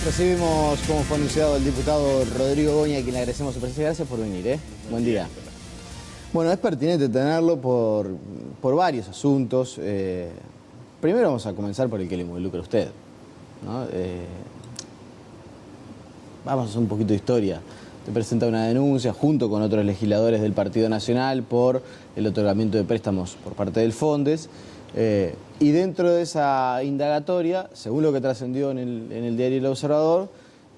Recibimos, como fue anunciado, al diputado Rodrigo Goñi, a quien le agradecemos su presencia. Gracias por venir. Buen día. Bueno, es pertinente tenerlo por varios asuntos. Primero vamos a comenzar por el que le involucra a usted, ¿no? Vamos a hacer un poquito de historia. Usted presenta una denuncia junto con otros legisladores del Partido Nacional por el otorgamiento de préstamos por parte del Fondes. Y dentro de esa indagatoria, según lo que trascendió en el diario El Observador,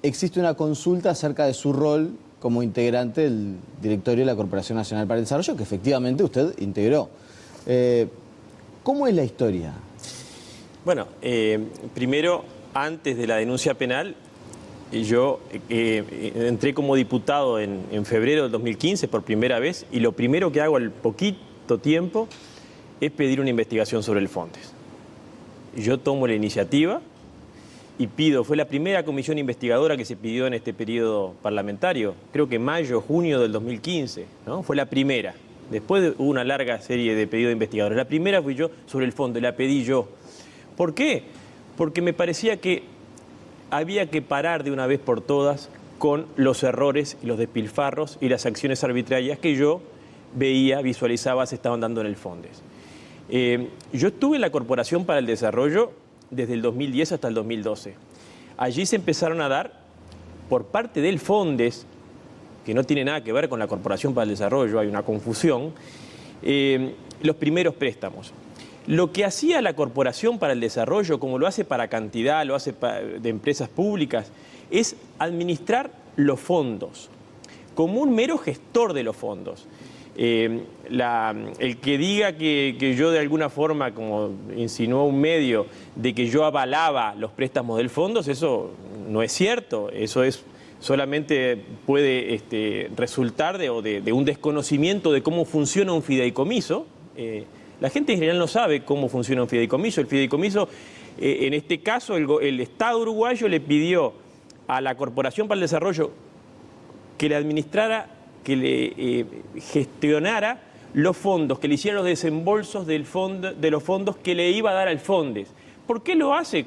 existe una consulta acerca de su rol como integrante del directorio de la Corporación Nacional para el Desarrollo, que efectivamente usted integró. ¿Cómo es la historia? Bueno, primero, antes de la denuncia penal, yo entré como diputado en febrero del 2015 por primera vez, y lo primero que hago al poquito tiempo es pedir una investigación sobre el Fondes. Yo tomo la iniciativa y pido, fue la primera comisión investigadora que se pidió en este periodo parlamentario, creo que mayo, junio del 2015, ¿no? Fue la primera. Después hubo una larga serie de pedidos de investigadores. La primera fui yo sobre el Fondo, la pedí yo. ¿Por qué? Porque me parecía que había que parar de una vez por todas con los errores y los despilfarros y las acciones arbitrarias que yo veía, visualizaba, se estaban dando en el Fondes. Yo estuve en la Corporación para el Desarrollo desde el 2010 hasta el 2012. Allí se empezaron a dar, por parte del Fondes, que no tiene nada que ver con la Corporación para el Desarrollo, hay una confusión, los primeros préstamos. Lo que hacía la Corporación para el Desarrollo, como lo hace para cantidad, lo hace de empresas públicas, es administrar los fondos, como un mero gestor de los fondos. El que diga que yo de alguna forma, como insinuó un medio, de que yo avalaba los préstamos del fondo, eso no es cierto. Eso es solamente puede resultar de un desconocimiento de cómo funciona un fideicomiso. La gente en general no sabe cómo funciona un fideicomiso. El fideicomiso, en este caso, el Estado uruguayo le pidió a la Corporación para el Desarrollo que le administrara, que le gestionara los fondos, que le hiciera los desembolsos de los fondos que le iba a dar al Fondes. ¿Por qué lo hace?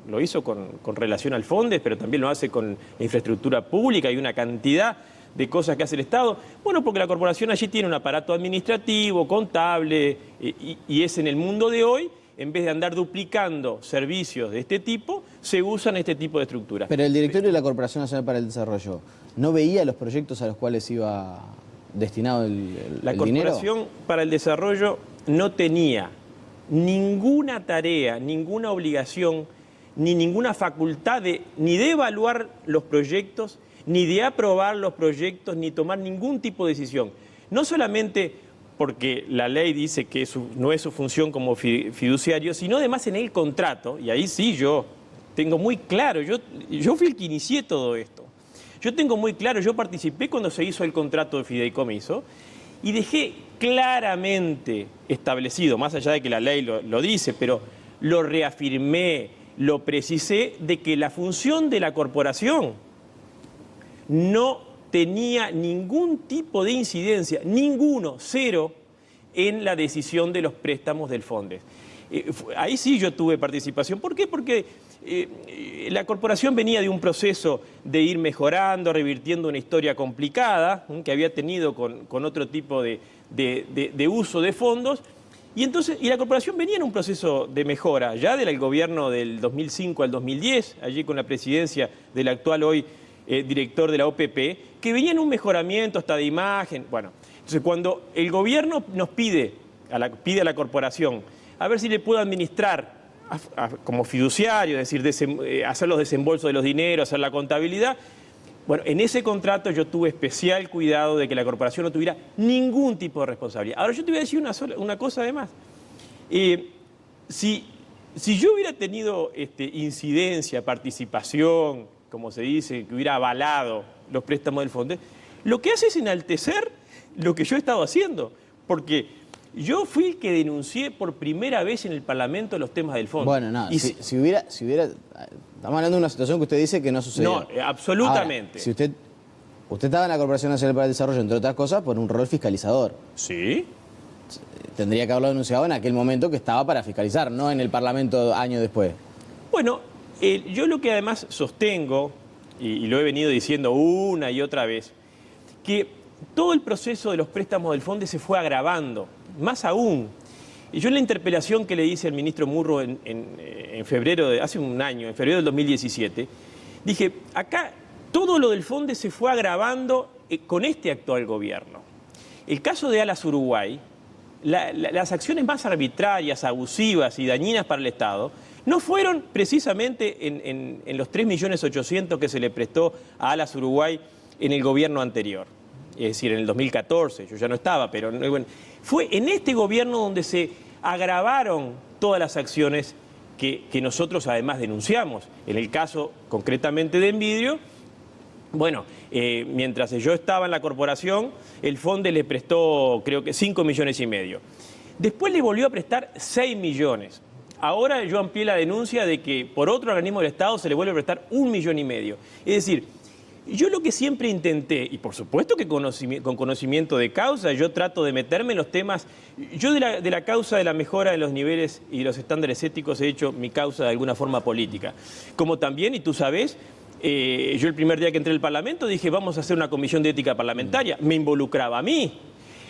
Lo hizo con relación al Fondes, pero también lo hace con la infraestructura pública y una cantidad de cosas que hace el Estado. Bueno, porque la corporación allí tiene un aparato administrativo, contable, y es en el mundo de hoy, en vez de andar duplicando servicios de este tipo, se usan este tipo de estructuras. Pero el directorio de la Corporación Nacional para el Desarrollo, ¿no veía los proyectos a los cuales iba destinado el dinero? La Corporación para el Desarrollo no tenía ninguna tarea, ninguna obligación, ni ninguna facultad ni de evaluar los proyectos, ni de aprobar los proyectos, ni tomar ningún tipo de decisión. No solamente porque la ley dice que no es su función como fiduciario, sino además en el contrato, y ahí sí yo tengo muy claro, yo fui el que inicié todo esto. Yo tengo muy claro, yo participé cuando se hizo el contrato de fideicomiso y dejé claramente establecido, más allá de que la ley lo dice, pero lo reafirmé, lo precisé, de que la función de la corporación no tenía ningún tipo de incidencia, ninguno, cero, en la decisión de los préstamos del Fondes. Ahí sí yo tuve participación. ¿Por qué? Porque la corporación venía de un proceso de ir mejorando, revirtiendo una historia complicada que había tenido con otro tipo de uso de fondos, y la corporación venía en un proceso de mejora, ya del gobierno del 2005 al 2010, allí con la presidencia del actual hoy director de la OPP, que venía en un mejoramiento hasta de imagen. Bueno, entonces cuando el gobierno nos pide a la corporación a ver si le puedo administrar como fiduciario, es decir, hacer los desembolsos de los dineros, hacer la contabilidad, bueno, en ese contrato yo tuve especial cuidado de que la corporación no tuviera ningún tipo de responsabilidad. Ahora yo te voy a decir una cosa además. Si yo hubiera tenido incidencia, participación, como se dice, que hubiera avalado los préstamos del Fondo, lo que hace es enaltecer lo que yo he estado haciendo, porque yo fui el que denuncié por primera vez en el Parlamento los temas del Fondo. Bueno, no, si hubiera, estamos hablando de una situación que usted dice que no sucedió. No, absolutamente. Ahora, si usted estaba en la Corporación Nacional para el Desarrollo, entre otras cosas, por un rol fiscalizador. Sí. Tendría que haberlo denunciado en aquel momento que estaba para fiscalizar, no en el Parlamento años después. Bueno, Yo lo que además sostengo, y lo he venido diciendo una y otra vez, que todo el proceso de los préstamos del Fondes se fue agravando, más aún. Y yo en la interpelación que le hice al ministro Murro en febrero, hace un año, en febrero del 2017, dije, acá todo lo del Fondes se fue agravando con este actual gobierno. El caso de Alas Uruguay, las acciones más arbitrarias, abusivas y dañinas para el Estado, no fueron precisamente en los 3.800.000 que se le prestó a Alas Uruguay en el gobierno anterior. Es decir, en el 2014, yo ya no estaba, pero bueno, fue en este gobierno donde se agravaron todas las acciones que nosotros además denunciamos. En el caso concretamente de Envidrio, bueno, mientras yo estaba en la corporación, el Fonde le prestó creo que 5,5 millones. Después le volvió a prestar 6 millones. Ahora yo amplié la denuncia de que por otro organismo del Estado se le vuelve a prestar 1,5 millones. Es decir, yo lo que siempre intenté, y por supuesto que con conocimiento de causa, yo trato de meterme en los temas, yo de la causa de la mejora de los niveles y los estándares éticos he hecho mi causa de alguna forma política. Como también, y tú sabes, yo el primer día que entré al Parlamento dije, vamos a hacer una comisión de ética parlamentaria. Me involucraba a mí.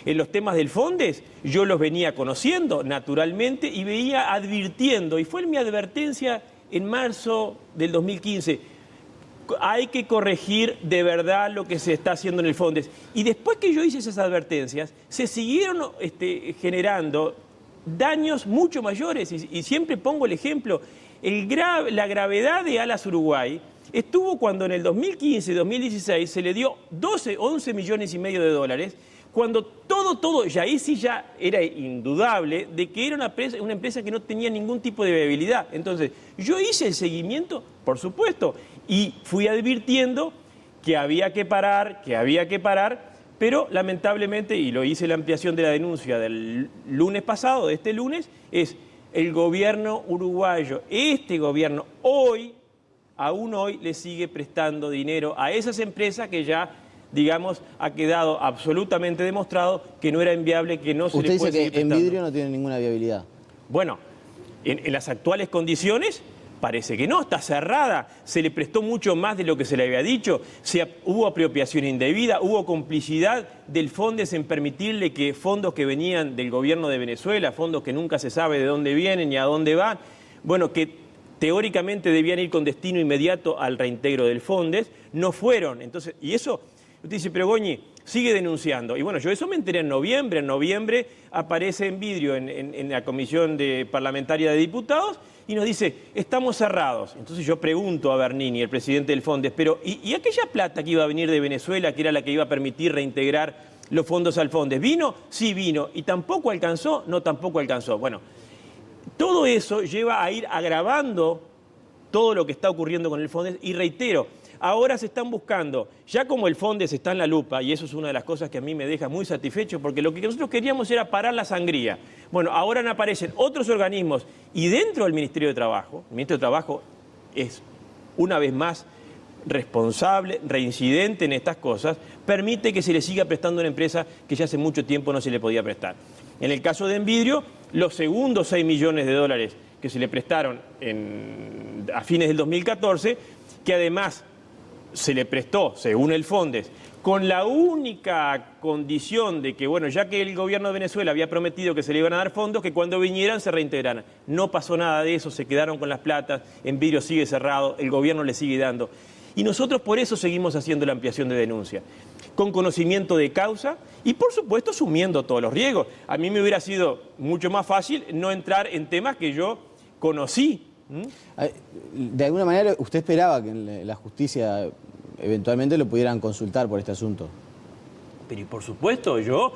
En los temas del Fondes yo los venía conociendo naturalmente y veía advirtiendo, y fue mi advertencia en marzo del 2015, hay que corregir de verdad lo que se está haciendo en el Fondes. Y después que yo hice esas advertencias, se siguieron generando daños mucho mayores. Y siempre pongo el ejemplo, la gravedad de Alas Uruguay estuvo cuando en el 2015-2016 se le dio 11 millones y medio de dólares, cuando todo, ya ahí sí ya era indudable de que era una empresa que no tenía ningún tipo de viabilidad. Entonces, yo hice el seguimiento, por supuesto, y fui advirtiendo que había que parar, pero lamentablemente, y lo hice la ampliación de la denuncia del lunes pasado, de este lunes, es el gobierno uruguayo, este gobierno aún hoy le sigue prestando dinero a esas empresas que ya, digamos, ha quedado absolutamente demostrado que no era inviable, que no se le puede seguir prestando. Usted dice que Envidrio no tiene ninguna viabilidad. Bueno, en las actuales condiciones parece que no, está cerrada, se le prestó mucho más de lo que se le había dicho, hubo apropiación indebida, hubo complicidad del Fondes en permitirle que fondos que venían del gobierno de Venezuela, fondos que nunca se sabe de dónde vienen ni a dónde van, bueno, que teóricamente debían ir con destino inmediato al reintegro del Fondes, no fueron. Entonces, y eso, usted dice, pero Goñi, sigue denunciando. Y bueno, yo eso me enteré en noviembre aparece Envidrio en la Comisión Parlamentaria de Diputados y nos dice, estamos cerrados. Entonces yo pregunto a Bernini, el presidente del Fondes, pero ¿y aquella plata que iba a venir de Venezuela, que era la que iba a permitir reintegrar los fondos al Fondes? ¿Vino? Sí, vino. ¿Y tampoco alcanzó? No, tampoco alcanzó. Bueno, todo eso lleva a ir agravando todo lo que está ocurriendo con el Fondes y reitero, ahora se están buscando, ya como el Fondes está en la lupa, y eso es una de las cosas que a mí me deja muy satisfecho, porque lo que nosotros queríamos era parar la sangría. Bueno, ahora aparecen otros organismos y dentro del Ministerio de Trabajo, el Ministerio de Trabajo es una vez más responsable, reincidente en estas cosas, permite que se le siga prestando a una empresa que ya hace mucho tiempo no se le podía prestar. En el caso de Envidrio, los segundos 6 millones de dólares que se le prestaron a fines del 2014, que además se le prestó, según el Fondes, con la única condición de que, bueno, ya que el gobierno de Venezuela había prometido que se le iban a dar fondos, que cuando vinieran se reintegraran. No pasó nada de eso, se quedaron con las platas, Envidrio sigue cerrado, el gobierno le sigue dando. Y nosotros por eso seguimos haciendo la ampliación de denuncia, con conocimiento de causa y, por supuesto, asumiendo todos los riesgos. A mí me hubiera sido mucho más fácil no entrar en temas que yo conocí. De alguna manera, ¿usted esperaba que en la justicia eventualmente lo pudieran consultar por este asunto? Pero y por supuesto, yo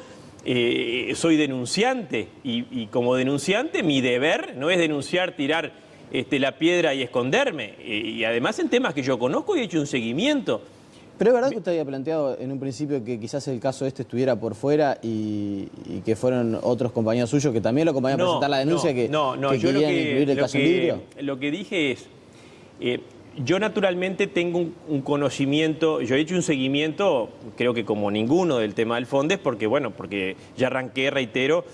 soy denunciante y como denunciante mi deber no es denunciar, tirar la piedra y esconderme. Y además en temas que yo conozco y he hecho un seguimiento. Pero es verdad que usted había planteado en un principio que quizás el caso estuviera por fuera y que fueron otros compañeros suyos que también lo acompañaron a presentar la denuncia que querían incluir el caso Envidrio. Lo que dije es, yo naturalmente tengo un conocimiento, yo he hecho un seguimiento, creo que como ninguno del tema del Fondes, porque ya arranqué, reitero,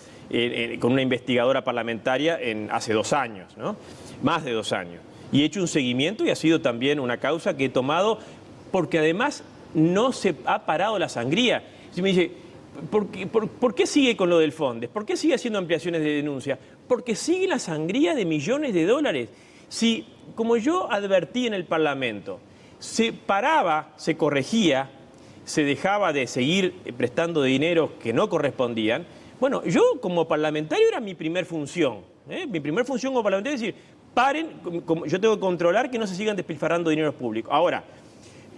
con una investigadora parlamentaria hace 2 años, ¿no? Más de 2 años. Y he hecho un seguimiento y ha sido también una causa que he tomado porque además no se ha parado la sangría. Si me dice, ¿por qué sigue con lo del Fondes? ¿Por qué sigue haciendo ampliaciones de denuncia? Porque sigue la sangría de millones de dólares. Si, como yo advertí en el Parlamento, se paraba, se corregía, se dejaba de seguir prestando dinero que no correspondían, bueno, yo como parlamentario era mi primer función. Mi primer función como parlamentario es decir, paren, yo tengo que controlar que no se sigan despilfarrando dineros públicos. Ahora,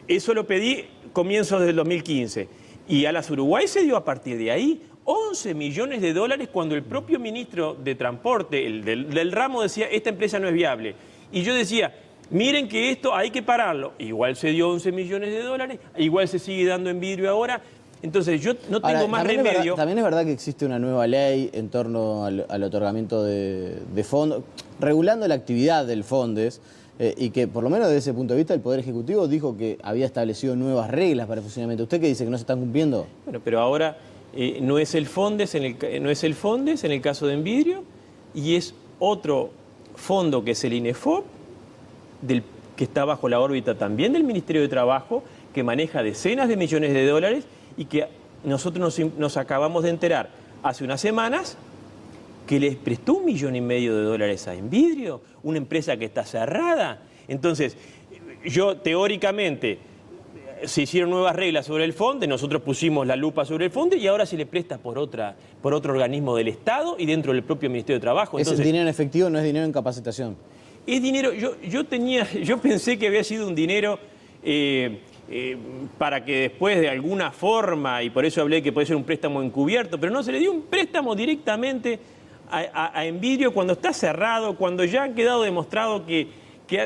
eso lo pedí comienzos del 2015 y Alas Uruguay se dio a partir de ahí 11 millones de dólares cuando el propio ministro de Transporte, del ramo, decía, esta empresa no es viable. Y yo decía, miren que esto hay que pararlo. Igual se dio 11 millones de dólares, igual se sigue dando en vidrio ahora. Entonces yo no tengo Ahora, más también remedio. También es verdad que existe una nueva ley en torno al otorgamiento de fondos, regulando la actividad del Fondes, y que por lo menos desde ese punto de vista el Poder Ejecutivo dijo que había establecido nuevas reglas para el funcionamiento. ¿Usted qué dice, que no se están cumpliendo? Bueno, pero ahora no es el Fondes en el caso de Envidrio y es otro fondo que es el INEFOP, que está bajo la órbita también del Ministerio de Trabajo, que maneja decenas de millones de dólares y que nosotros nos acabamos de enterar hace unas semanas que les prestó $1,5 millones de dólares a Envidrio, una empresa que está cerrada. Entonces, yo teóricamente se hicieron nuevas reglas sobre el Fonde, nosotros pusimos la lupa sobre el Fonde y ahora se le presta por otro organismo del Estado y dentro del propio Ministerio de Trabajo. Entonces, ¿es dinero en efectivo, no es dinero en capacitación? Es dinero, yo pensé que había sido un dinero para que después de alguna forma, y por eso hablé que puede ser un préstamo encubierto, pero no, se le dio un préstamo directamente a Envidrio cuando está cerrado, cuando ya han quedado demostrado que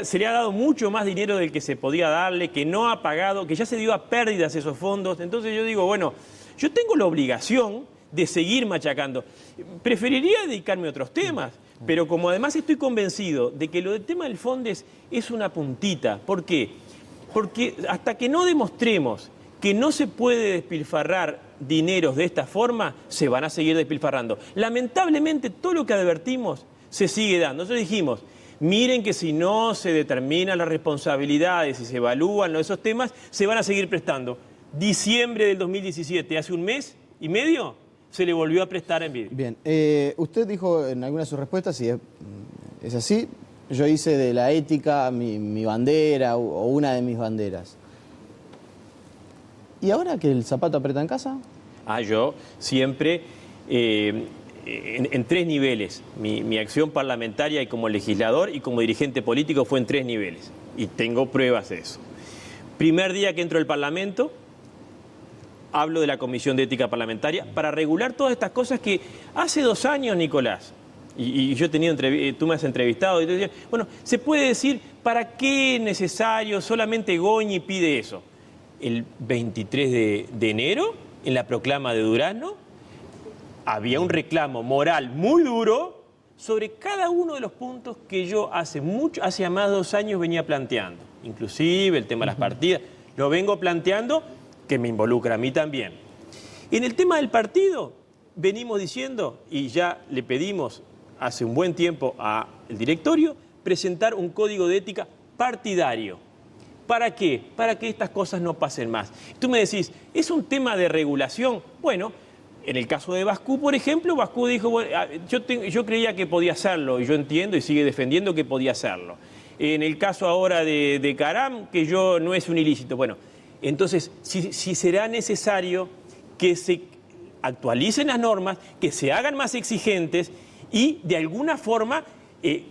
se le ha dado mucho más dinero del que se podía darle, que no ha pagado, que ya se dio a pérdidas esos fondos. Entonces yo digo, bueno, yo tengo la obligación de seguir machacando. Preferiría dedicarme a otros temas, pero como además estoy convencido de que lo del tema del Fondes es una puntita. ¿Por qué? Porque hasta que no demostremos que no se puede despilfarrar dineros de esta forma, se van a seguir despilfarrando. Lamentablemente, todo lo que advertimos se sigue dando. Nosotros dijimos, miren que si no se determinan las responsabilidades y se evalúan esos temas, se van a seguir prestando. Diciembre del 2017, hace 1 mes y medio, se le volvió a prestar a Envidrio. Bien, usted dijo en alguna de sus respuestas, si es así, yo hice de la ética mi bandera o una de mis banderas. ¿Y ahora que el zapato aprieta en casa? Yo siempre, en 3 niveles, mi acción parlamentaria y como legislador y como dirigente político fue en 3 niveles. Y tengo pruebas de eso. Primer día que entro al Parlamento, hablo de la Comisión de Ética Parlamentaria para regular todas estas cosas que hace 2 años, Nicolás, y yo he tenido tú me has entrevistado, y te decía, bueno, se puede decir, ¿para qué es necesario? Solamente Goñi pide eso. El 23 de enero, en la proclama de Durazno, había un reclamo moral muy duro sobre cada uno de los puntos que yo hace más de 2 años venía planteando. Inclusive el tema de las partidas, lo vengo planteando, que me involucra a mí también. En el tema del partido, venimos diciendo, y ya le pedimos hace un buen tiempo al directorio, presentar un código de ética partidario. ¿Para qué? Para que estas cosas no pasen más. Tú me decís, ¿es un tema de regulación? Bueno, en el caso de Bascú, por ejemplo, Bascú dijo, bueno, yo creía que podía hacerlo, y yo entiendo y sigue defendiendo que podía hacerlo. En el caso ahora de Caram, que no es un ilícito. Bueno, entonces, si será necesario que se actualicen las normas, que se hagan más exigentes y, de alguna forma,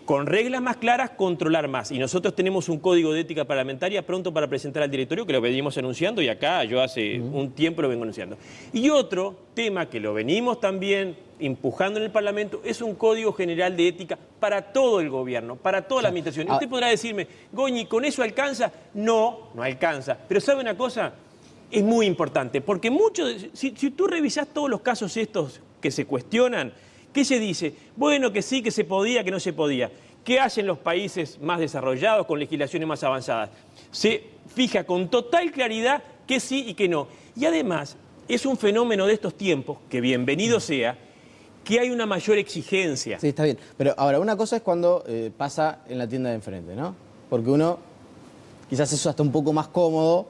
con reglas más claras, controlar más. Y nosotros tenemos un código de ética parlamentaria pronto para presentar al directorio, que lo venimos anunciando, y acá yo hace un tiempo lo vengo anunciando. Y otro tema que lo venimos también empujando en el Parlamento es un código general de ética para todo el gobierno, para toda la administración. Y usted podrá decirme, Goñi, ¿con eso alcanza? No, no alcanza. Pero ¿sabe una cosa? Es muy importante, porque si tú revisás todos los casos estos que se cuestionan, ¿qué se dice? Bueno, que sí, que se podía, que no se podía. ¿Qué hacen los países más desarrollados con legislaciones más avanzadas? Se fija con total claridad que sí y que no. Y además, es un fenómeno de estos tiempos, que bienvenido sea, que hay una mayor exigencia. Sí, está bien. Pero ahora, una cosa es cuando pasa en la tienda de enfrente, ¿no? Porque uno, quizás eso hasta un poco más cómodo,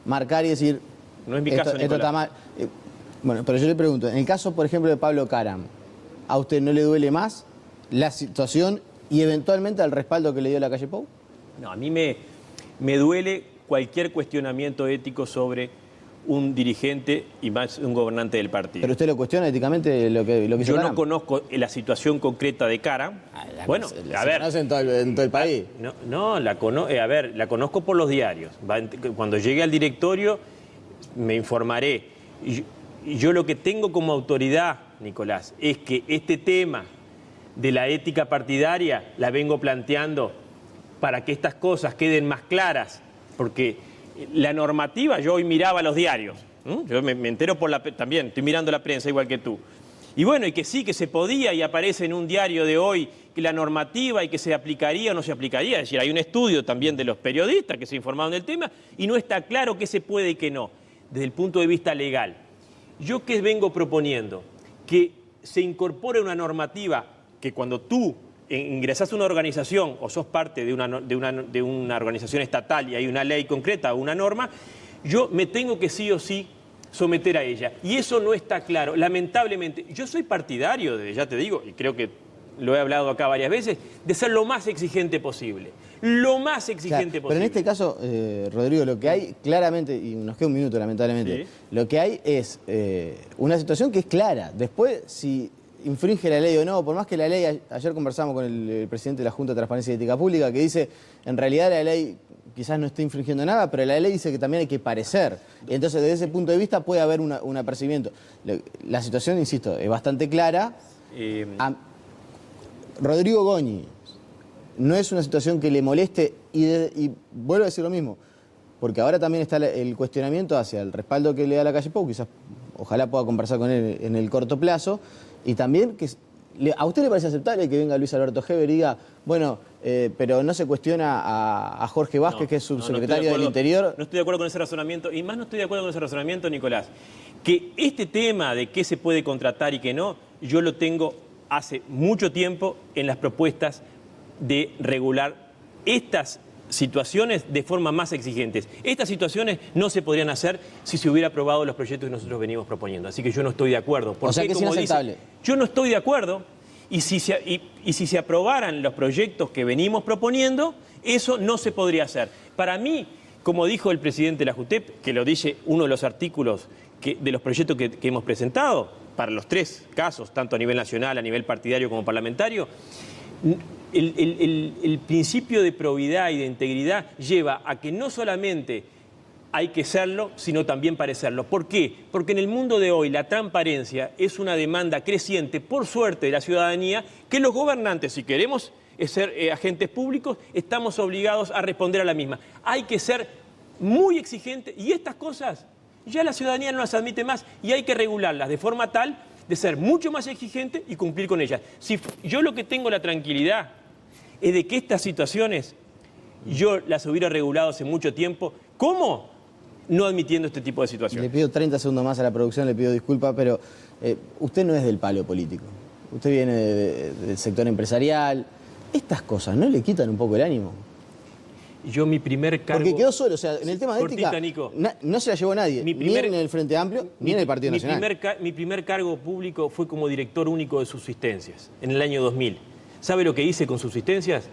marcar y decir... No es mi caso, esto está mal. Bueno, pero yo le pregunto, en el caso, por ejemplo, de Pablo Caram, ¿a usted no le duele más la situación y eventualmente al respaldo que le dio la calle Pou? No, a mí me duele cualquier cuestionamiento ético sobre un dirigente y más un gobernante del partido. ¿Pero usted lo cuestiona éticamente lo que hizo Yo Caram? no conozco la situación concreta de Caram. Bueno, a ver... ¿Conoce en todo el país? No, la conozco por los diarios. Cuando llegue al directorio me informaré. Y yo lo que tengo como autoridad, Nicolás, es que este tema de la ética partidaria la vengo planteando para que estas cosas queden más claras, porque la normativa, yo hoy miraba los diarios, yo me entero también, estoy mirando la prensa igual que tú, y bueno, y que sí, que se podía, y aparece en un diario de hoy que la normativa y que se aplicaría o no se aplicaría, es decir, hay un estudio también de los periodistas que se informaron del tema, y no está claro qué se puede y qué no, desde el punto de vista legal. ¿Yo qué vengo proponiendo? Que se incorpore una normativa que cuando tú ingresás a una organización o sos parte de una organización estatal y hay una ley concreta o una norma, yo me tengo que sí o sí someter a ella. Y eso no está claro. Lamentablemente, yo soy partidario, ya te digo, y creo que lo he hablado acá varias veces, de ser lo más exigente posible. Lo más exigente posible. Pero en este caso, Rodrigo, lo que hay claramente, y nos queda un minuto lamentablemente, sí, lo que hay es una situación que es clara. Después, si infringe la ley o no, por más que la ley, ayer conversamos con el presidente de la Junta de Transparencia y Ética Pública, que dice, en realidad la ley quizás no esté infringiendo nada, pero la ley dice que también hay que parecer. Entonces, desde ese punto de vista puede haber un apercibimiento. La situación, insisto, es bastante clara. Rodrigo Goñi, no es una situación que le moleste, y vuelvo a decir lo mismo, porque ahora también está el cuestionamiento hacia el respaldo que le da la calle Pou, quizás ojalá pueda conversar con él en el corto plazo, y también que ¿a usted le parece aceptable que venga Luis Alberto Heber y diga, bueno, pero no se cuestiona a Jorge Vázquez, que es subsecretario del Interior? No estoy de acuerdo con ese razonamiento, y más no estoy de acuerdo con ese razonamiento, Nicolás, que este tema de qué se puede contratar y qué no, yo lo tengo hace mucho tiempo en las propuestas de regular estas situaciones de forma más exigentes. Estas situaciones no se podrían hacer si se hubiera aprobado los proyectos que nosotros venimos proponiendo. Así que yo no estoy de acuerdo. O sea que es inaceptable. Yo no estoy de acuerdo, y si se aprobaran los proyectos que venimos proponiendo, eso no se podría hacer. Para mí, como dijo el presidente de la JUTEP, que lo dice uno de los artículos de los proyectos que hemos presentado, para los tres casos, tanto a nivel nacional, a nivel partidario como parlamentario, el principio de probidad y de integridad lleva a que no solamente hay que serlo, sino también parecerlo. ¿Por qué? Porque en el mundo de hoy la transparencia es una demanda creciente, por suerte, de la ciudadanía, que los gobernantes, si queremos ser agentes públicos, estamos obligados a responder a la misma. Hay que ser muy exigentes, y estas cosas ya la ciudadanía no las admite más, y hay que regularlas de forma tal de ser mucho más exigente y cumplir con ellas. Yo lo que tengo la tranquilidad es de que estas situaciones yo las hubiera regulado hace mucho tiempo. ¿Cómo? No admitiendo este tipo de situaciones. Le pido 30 segundos más a la producción, le pido disculpas, pero usted no es del palo político. Usted viene del sector empresarial. ¿Estas cosas no le quitan un poco el ánimo? Yo mi primer cargo... Porque quedó solo, o sea, en el tema de ética Nico, no se la llevó nadie, ni en el Frente Amplio, ni en el Partido Nacional. Mi primer cargo público fue como director único de subsistencias, en el año 2000. ¿Sabe lo que hice con subsistencias?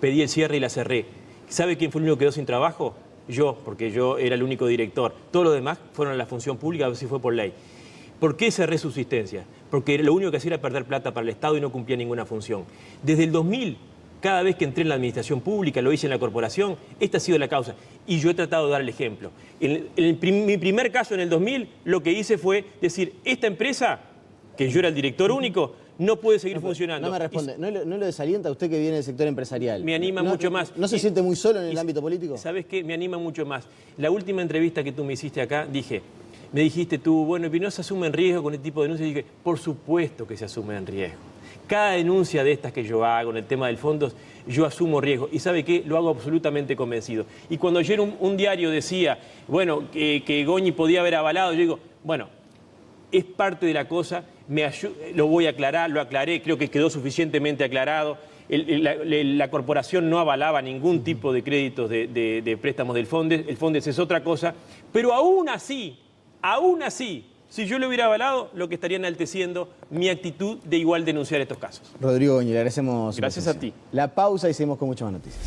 Pedí el cierre y la cerré. ¿Sabe quién fue el único que quedó sin trabajo? Yo, porque yo era el único director. Todos los demás fueron a la función pública, a ver si fue por ley. ¿Por qué cerré subsistencias? Porque lo único que hacía era perder plata para el Estado y no cumplía ninguna función. Desde el 2000... cada vez que entré en la administración pública, lo hice en la corporación, esta ha sido la causa. Y yo he tratado de dar el ejemplo. Mi primer caso en el 2000, lo que hice fue decir, esta empresa, que yo era el director único, no puede seguir funcionando. No me responde. ¿No lo desalienta a usted que viene del sector empresarial? Me anima mucho más. ¿No se siente muy solo en el ámbito político? ¿Sabes qué? Me anima mucho más. La última entrevista que tú me hiciste acá, me dijiste tú, bueno, ¿y no se asume en riesgo con este tipo de denuncias? Y dije, por supuesto que se asume en riesgo. Cada denuncia de estas que yo hago en el tema del fondo, yo asumo riesgo. ¿Y sabe qué? Lo hago absolutamente convencido. Y cuando ayer un diario decía, bueno, que Goñi podía haber avalado, yo digo, bueno, es parte de la cosa. lo voy a aclarar, lo aclaré, creo que quedó suficientemente aclarado. La corporación no avalaba ningún tipo de créditos de préstamos del Fondes, el Fondes es otra cosa, pero aún así, si yo lo hubiera avalado, lo que estaría enalteciendo mi actitud de igual denunciar estos casos. Rodrigo Goñi, le agradecemos. Gracias a ti. La pausa y seguimos con muchas más noticias.